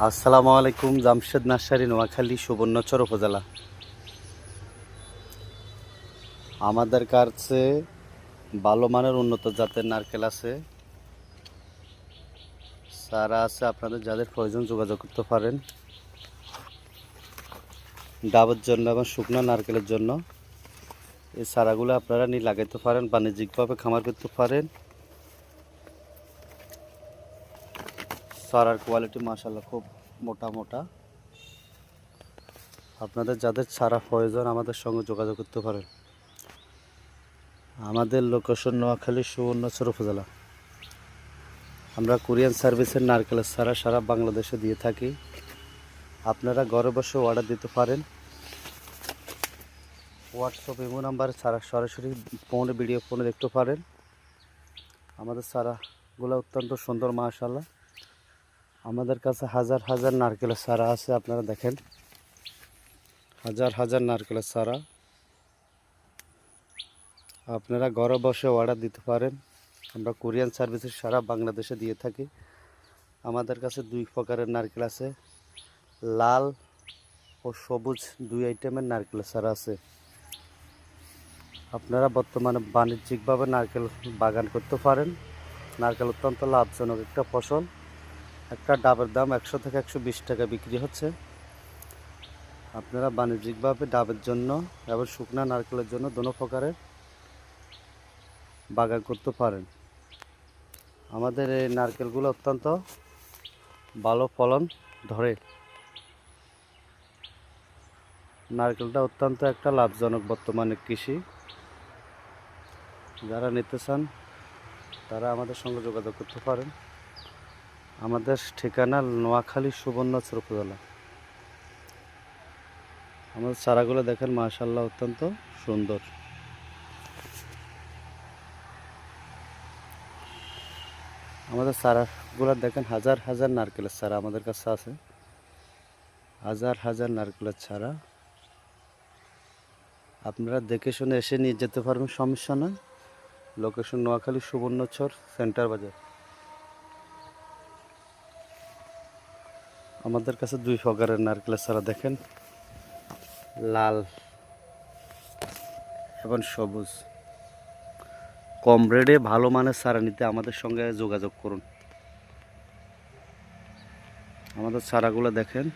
আসসালামু আলাইকুম। জামশেদ নার্সারি, নোয়াখালী, সুবর্ণচর উপজেলা। আমাদের কাছে ভালো মানের উন্নত জাতের নারকেল আছে, চারা আছে। আপনাদের যাদের প্রয়োজন যোগাযোগ করতে পারেন। ডাবের জন্য এবং শুকনো নারকেলের জন্য এই চারাগুলো আপনারা নিয়ে লাগাইতে পারেন, বাণিজ্যিকভাবে খামার করতে পারেন। চারার কোয়ালিটি মাশাআল্লাহ খুব মোটা মোটা। আপনাদের যাদের চারা প্রয়োজন আমাদের সঙ্গে যোগাযোগ করতে পারেন। আমাদের লোকেশন নোয়াখালী, সুবর্ণচর উপজেলা। আমরা কুরিয়ান সার্ভিসের নারকেলের চারা সারা বাংলাদেশে দিয়ে থাকি। আপনারা ঘরে বসে অর্ডার দিতে পারেন। হোয়াটসঅ্যাপ ইমো নাম্বারে চারা সরাসরি ফোনে ভিডিও ফোনে দেখতে পারেন। আমাদের চারাগুলো অত্যন্ত সুন্দর মাশাআল্লাহ। আমাদের কাছে হাজার হাজার নারকেলের চারা আছে। আপনারা দেখেন, হাজার হাজার নারকেলের চারা আপনারা ঘরে বসে অর্ডার দিতে পারেন। আমরা কুরিয়ান সার্ভিসের সারা বাংলাদেশে দিয়ে থাকি। আমাদের কাছে দুই প্রকারের নারকেল আছে, লাল ও সবুজ দুই আইটেমের নারকেলের চারা আছে। আপনারা বর্তমানে বাণিজ্যিকভাবে নারকেল বাগান করতে পারেন। নারকেল অত্যন্ত লাভজনক একটা ফসল। একটা ডাবের দাম 100 থেকে 120 টাকা বিক্রি হচ্ছে। আপনারা বাণিজ্যিকভাবে ডাবের জন্য এবং শুকনা নারকেলের জন্য দোনো প্রকারের বাগান করতে পারেন। আমাদের এই নারকেলগুলো অত্যন্ত ভালো ফলন ধরে। নারকেলটা অত্যন্ত একটা লাভজনক বর্তমানে কৃষি। যারা নিতে চান তারা আমাদের সঙ্গে যোগাযোগ করতে পারেন। আমাদের ঠিকানা নোয়াখালী, সুবর্ণচর উপজেলা। আমাদের চারাগুলো দেখেন মাশাআল্লাহ অত্যন্ত সুন্দর। আমাদের চারাগুলো দেখেন, হাজার হাজার নারকেলের চারা আমাদের কাছে আছে। হাজার হাজার নারকেলের চারা আপনারা দেখে শুনে এসে নিয়ে যেতে পারবেন, সমস্যা নয়। লোকেশন নোয়াখালী, সুবর্ণচর সেন্টার বাজার। আমাদের কাছে দুই প্রকারের নারকেলের চারা দেখেন, লাল এবং সবুজ। কম রেটে ভালো মানের চারা নিতে আমাদের সঙ্গে যোগাযোগ করুন। আমাদের চারাগুলো দেখেন।